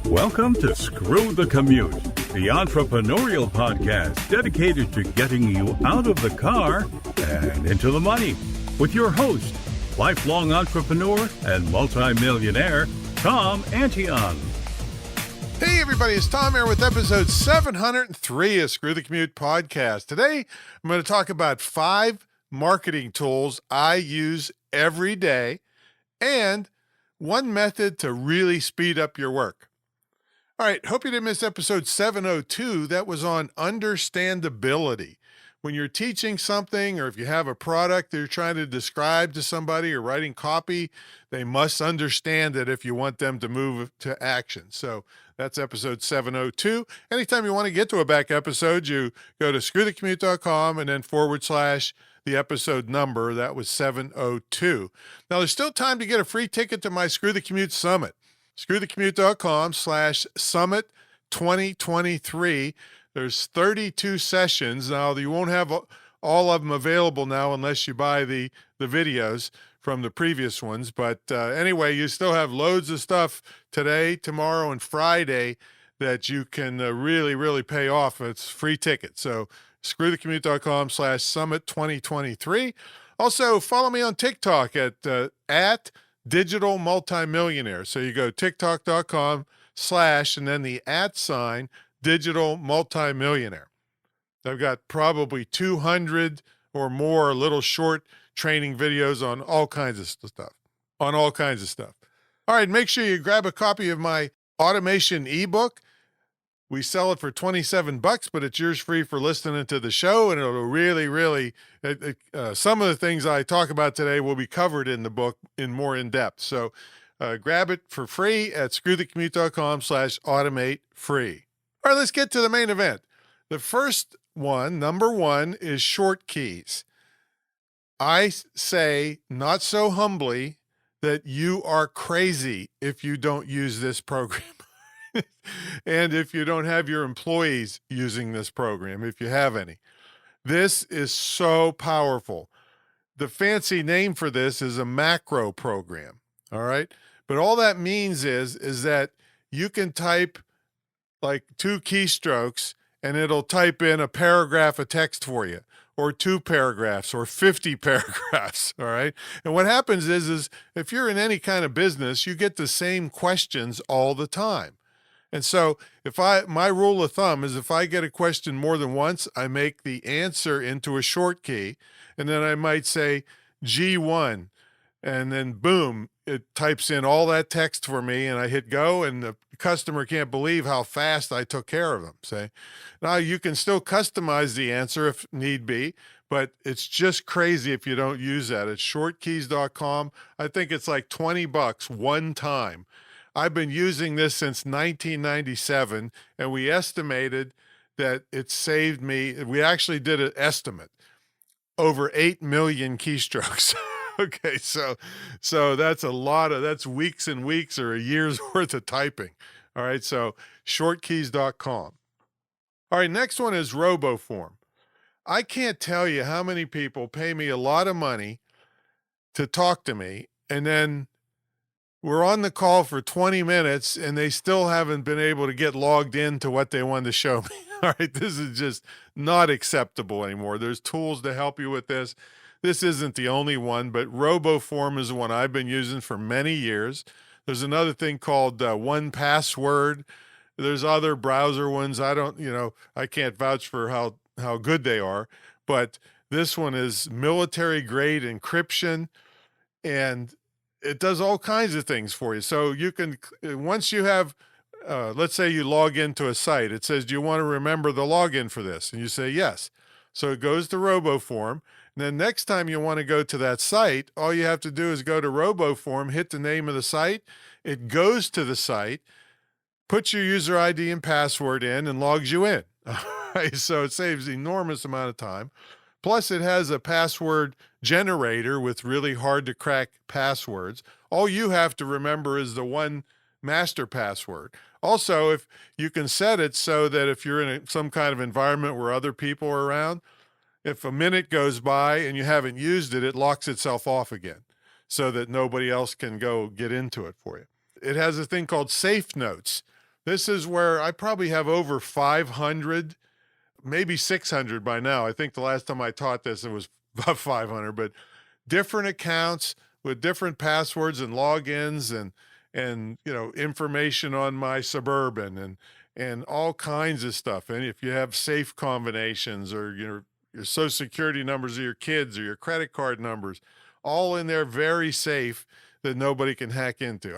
Welcome to Screw the Commute, the entrepreneurial podcast dedicated to getting you out of the car and into the money. With your host, lifelong entrepreneur and multimillionaire, Tom Antion. Hey everybody, it's Tom here with episode 703 of Screw the Commute podcast. Today, I'm going to talk about 5 marketing tools I use every day and one method to really speed up your work. All right, hope you didn't miss episode 702. That was on understandability. When you're teaching something or if you have a product that you're trying to describe to somebody or writing copy, they must understand it if you want them to move to action. So that's episode 702. Anytime you want to get to a back episode, you go to screwthecommute.com and then / the episode number. That was 702. Now, there's still time to get a free ticket to my Screw the Commute Summit. screwthecommute.com/summit 2023. There's 32 sessions. Now, you won't have all of them available now unless you buy the videos from the previous ones. But anyway, you still have loads of stuff today, tomorrow, and Friday that you can really pay off. It's free ticket. So screwthecommute.com/summit 2023. Also, follow me on TikTok at Digital Multimillionaire. So you go tiktok.com/ and then the @ Digital Multimillionaire. I've got probably 200 or more little short training videos on all kinds of stuff. All right, make sure you grab a copy of my automation ebook. We sell it for $27, but it's yours free for listening to the show, and it'll really, some of the things I talk about today will be covered in the book more in depth. So grab it for free at screwthecommute.com/automate free. All right, let's get to the main event. The first one, number 1, is Shortkeys. I say, not so humbly, that you are crazy if you don't use this program. And if you don't have your employees using this program, if you have any. This is so powerful. The fancy name for this is a macro program, all right? But all that means is that you can type like 2 keystrokes and it'll type in a paragraph of text for you, or 2 paragraphs, or 50 paragraphs, all right? And what happens is if you're in any kind of business, you get the same questions all the time. And so my rule of thumb is if I get a question more than once, I make the answer into a short key, and then I might say G1, and then boom, it types in all that text for me, and I hit go, and the customer can't believe how fast I took care of them, say. Now, you can still customize the answer if need be, but it's just crazy if you don't use that. It's shortkeys.com. I think it's like $20 one time. I've been using this since 1997, and we estimated that it saved me, we actually did an estimate, over 8 million keystrokes. Okay, so that's that's weeks and weeks or a year's worth of typing. All right, so shortkeys.com. All right, next one is Roboform. I can't tell you how many people pay me a lot of money to talk to me, and then we're on the call for 20 minutes and they still haven't been able to get logged into what they wanted to show me. All right, this is just not acceptable anymore. There's tools to help you with this. This isn't the only one, but Roboform is the one I've been using for many years. There's another thing called 1Password. There's other browser ones. I can't vouch for how good they are, but this one is military grade encryption, and it does all kinds of things for you. So you can, once you have, let's say you log into a site, it says, do you want to remember the login for this? And you say, yes. So it goes to Roboform. And then next time you want to go to that site, all you have to do is go to Roboform, hit the name of the site. It goes to the site, puts your user ID and password in, and logs you in. All right, so it saves an enormous amount of time. Plus, it has a password generator with really hard to crack passwords. All you have to remember is the one master password. Also, if you can set it so that if you're in some kind of environment where other people are around, if a minute goes by and you haven't used it, it locks itself off again so that nobody else can go get into it for you. It has a thing called Safe Notes This is where I probably have over 500, maybe 600 by now. I think the last time I taught this, it was about 500, but different accounts with different passwords and logins and information on my Suburban and all kinds of stuff. And if you have safe combinations or your social security numbers of your kids or your credit card numbers, all in there, very safe, that nobody can hack into.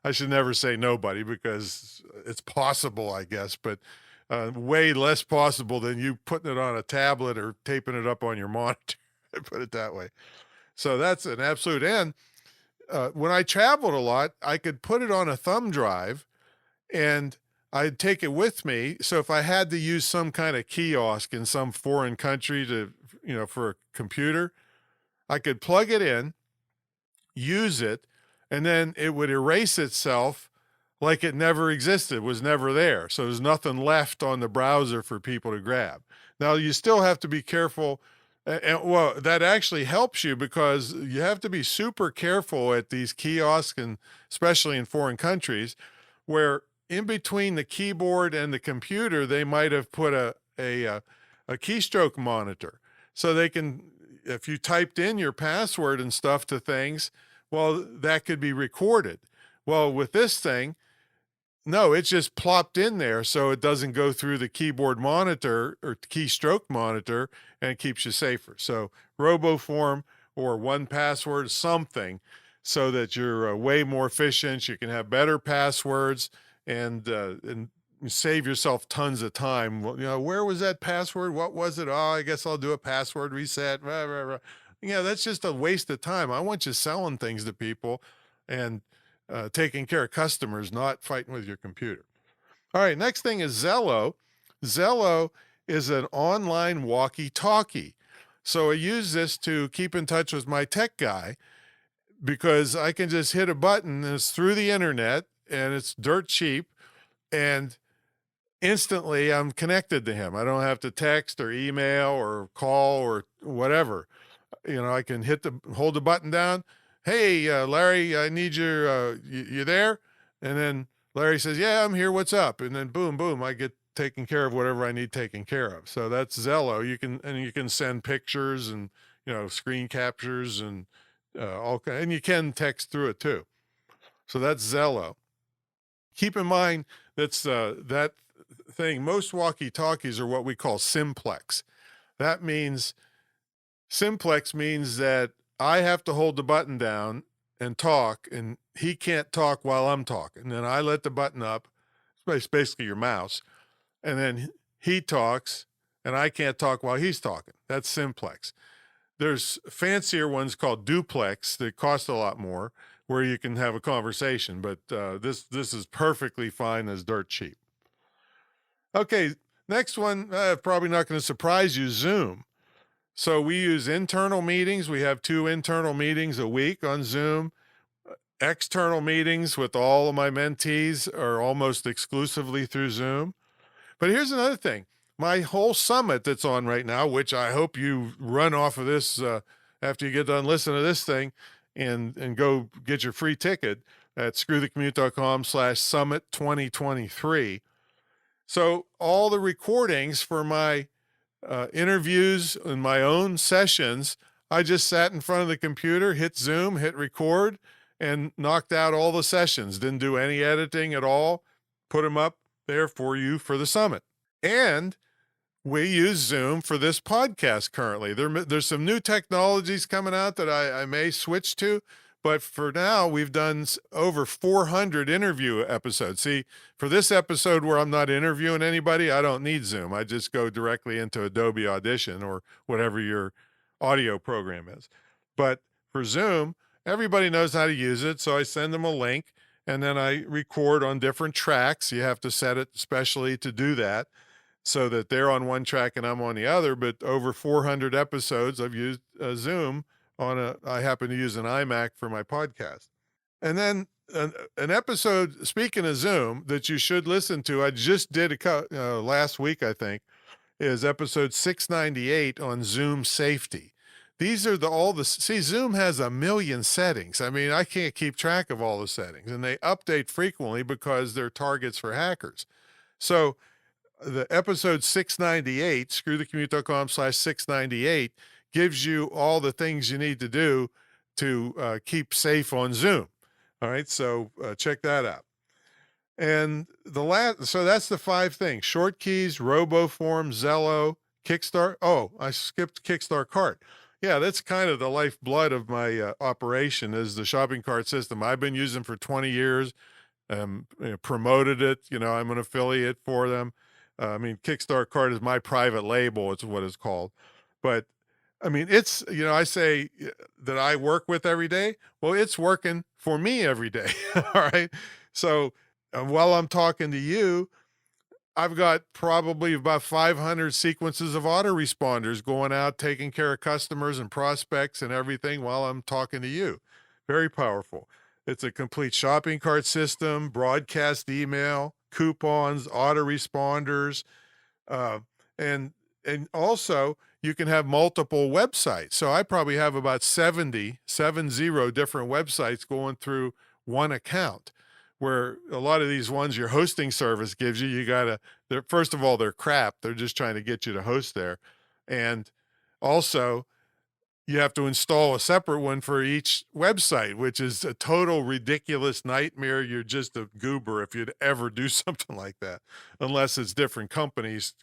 I should never say nobody, because it's possible, I guess, but way less possible than you putting it on a tablet or taping it up on your monitor. I put it that way. So that's an absolute. And when I traveled a lot, I could put it on a thumb drive and I'd take it with me. So if I had to use some kind of kiosk in some foreign country for a computer, I could plug it in, use it, and then it would erase itself like it never existed, was never there. So there's nothing left on the browser for people to grab. Now, you still have to be careful. And that actually helps you, because you have to be super careful at these kiosks, and especially in foreign countries, where in between the keyboard and the computer, they might have put a keystroke monitor. So they can, if you typed in your password and stuff to things, well, that could be recorded. Well, with this thing, no, it's just plopped in there so it doesn't go through the keyboard monitor or keystroke monitor, and it keeps you safer. So Roboform or 1Password, something, so that you're way more efficient. You can have better passwords and save yourself tons of time. Well, where was that password? What was it? Oh, I guess I'll do a password reset. Rah, rah, rah. That's just a waste of time. I want you selling things to people and taking care of customers, not fighting with your computer. All right, next thing is Zello. Zello is an online walkie-talkie. So I use this to keep in touch with my tech guy, because I can just hit a button and it's through the internet and it's dirt cheap, and instantly I'm connected to him. I don't have to text or email or call or whatever. I can hold the button down. Hey, Larry, I need you there? And then Larry says, yeah, I'm here. What's up? And then boom, boom, I get taken care of whatever I need taken care of. So that's Zello. You can send pictures and, screen captures and and you can text through it too. So that's Zello. Keep in mind that thing, most walkie-talkies are what we call simplex. Simplex means that I have to hold the button down and talk, and he can't talk while I'm talking. And then I let the button up. It's basically your mouse. And then he talks, and I can't talk while he's talking. That's simplex. There's fancier ones called duplex that cost a lot more, where you can have a conversation. But this is perfectly fine as dirt cheap. Okay, next one, probably not going to surprise you, Zoom. So we use internal meetings. We have 2 internal meetings a week on Zoom. External meetings with all of my mentees are almost exclusively through Zoom. But here's another thing. My whole summit that's on right now, which I hope you run off of this after you get done listening to this thing, and go get your free ticket at screwthecommute.com/summit 2023. So all the recordings for my interviews and my own sessions, I just sat in front of the computer, hit Zoom, hit record, and knocked out all the sessions. Didn't do any editing at all. Put them up there for you for the summit. And we use Zoom for this podcast currently. There's some new technologies coming out that I may switch to, but for now, we've done over 400 interview episodes. See, for this episode where I'm not interviewing anybody, I don't need Zoom. I just go directly into Adobe Audition or whatever your audio program is. But for Zoom, everybody knows how to use it, so I send them a link, and then I record on different tracks. You have to set it specially to do that, so that they're on one track and I'm on the other. But over 400 episodes, I've used Zoom I happen to use an iMac for my podcast. And then an episode, speaking of Zoom, that you should listen to, I just did last week, I think, is episode 698 on Zoom safety. These are see, Zoom has a million settings. I mean, I can't keep track of all the settings, and they update frequently because they're targets for hackers. So the episode 698, screwthecommute.com/698, gives you all the things you need to do to keep safe on Zoom. All right, so check that out. And so that's the 5 things: Shortkeys, Roboform, Zello, Kickstart. Oh, I skipped Kickstart Cart. Yeah, that's kind of the lifeblood of my operation, is the shopping cart system. I've been using for 20 years. Promoted it. I'm an affiliate for them. I mean, Kickstart Cart is my private label. It's what it's called. But I mean, it's, I say that I work with every day. Well, it's working for me every day. All right. So while I'm talking to you, I've got probably about 500 sequences of autoresponders going out, taking care of customers and prospects and everything while I'm talking to you. Very powerful. It's a complete shopping cart system, broadcast email, coupons, autoresponders, and also you can have multiple websites. So I probably have about 70 different websites going through one account, where a lot of these ones your hosting service gives you, first of all, they're crap. They're just trying to get you to host there. And also, you have to install a separate one for each website, which is a total ridiculous nightmare. You're just a goober if you'd ever do something like that, unless it's different companies,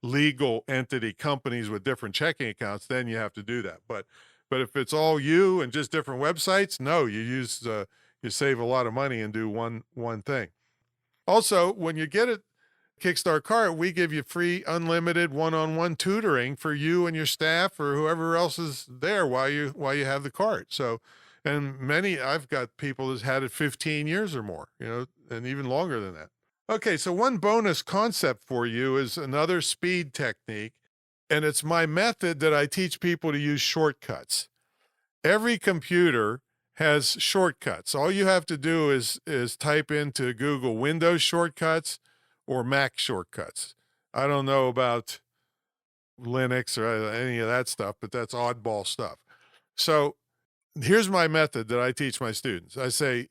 legal entity companies with different checking accounts, then you have to do that. But if it's all you and just different websites, no, you save a lot of money and do one thing. Also, when you get it, Kickstart Cart, we give you free unlimited one-on-one tutoring for you and your staff or whoever else is there while you have the cart. So, and I've got people that's had it 15 years or more, and even longer than that. Okay, so one bonus concept for you is another speed technique, and it's my method that I teach people to use shortcuts. Every computer has shortcuts. All you have to do is type into Google Windows shortcuts or Mac shortcuts. I don't know about Linux or any of that stuff, but that's oddball stuff. So here's my method that I teach my students. I say,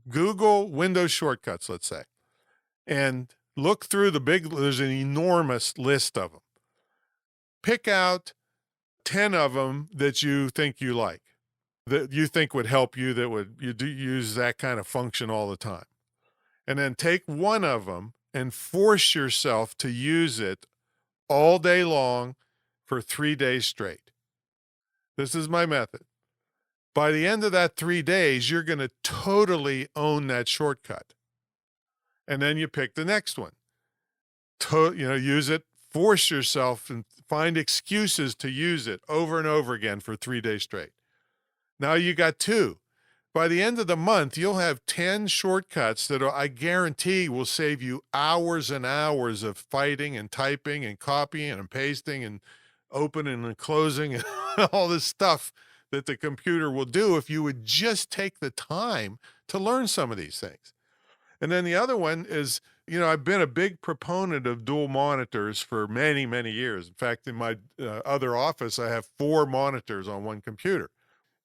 Google Windows shortcuts, let's say, and look through there's an enormous list of them. Pick out 10 of them that you think you like, that you think would help you, you do use that kind of function all the time. And then take one of them and force yourself to use it all day long for 3 days straight. This is my method. By the end of that 3 days, you're going to totally own that shortcut. And then you pick the next one. Use it, force yourself, and find excuses to use it over and over again for 3 days straight. Now you got 2. By the end of the month, you'll have 10 shortcuts that I guarantee will save you hours and hours of fighting and typing and copying and pasting and opening and closing and all this stuff that the computer will do if you would just take the time to learn some of these things. And then the other one is, I've been a big proponent of dual monitors for many, many years. In fact, in my other office, I have 4 monitors on one computer.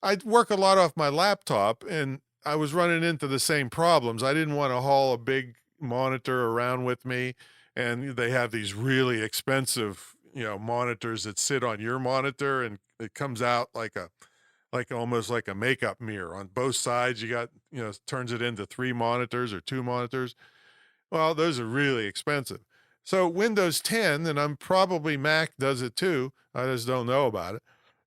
I work a lot off my laptop, and I was running into the same problems. I didn't want to haul a big monitor around with me, and they have these really expensive, monitors that sit on your monitor, and it comes out almost like a makeup mirror on both sides. You got, turns it into 3 monitors or 2 monitors. Well, those are really expensive. So Windows 10, and I'm probably Mac does it too, I just don't know about it,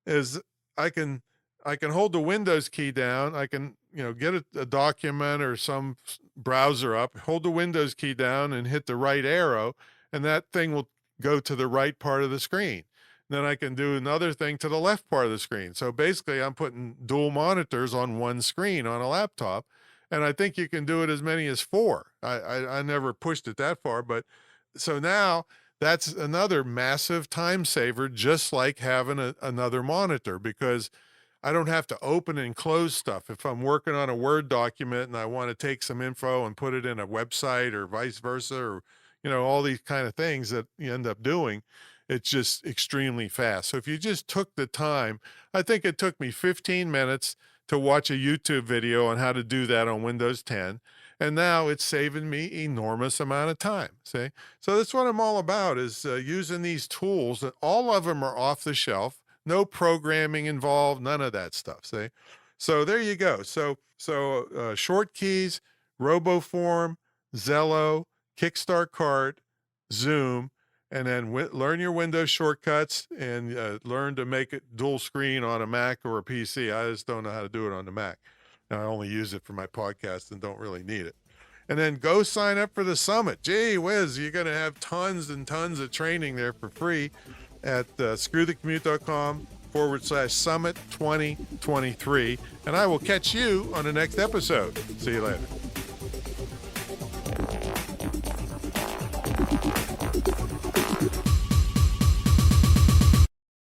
is I can hold the Windows key down. I can, get a document or some browser up, hold the Windows key down and hit the right arrow, and that thing will go to the right part of the screen. Then I can do another thing to the left part of the screen. So basically, I'm putting dual monitors on one screen on a laptop, and I think you can do it as many as 4. I never pushed it that far, but so now that's another massive time saver, just like having another monitor, because I don't have to open and close stuff. If I'm working on a Word document and I want to take some info and put it in a website or vice versa, or, all these kind of things that you end up doing, It's just extremely fast. So if you just took the time, I think it took me 15 minutes to watch a YouTube video on how to do that on Windows 10. And now it's saving me enormous amount of time. See? So that's what I'm all about, is using these tools. And all of them are off the shelf. No programming involved, none of that stuff. See? So there you go. So Shortkeys, Roboform, Zello, Kickstart Cart, Zoom, and then learn your Windows shortcuts and learn to make it dual screen on a Mac or a PC. I just don't know how to do it on the Mac. And I only use it for my podcast and don't really need it. And then go sign up for the summit. Gee whiz, you're going to have tons and tons of training there for free at screwthecommute.com/summit 2023. And I will catch you on the next episode. See you later.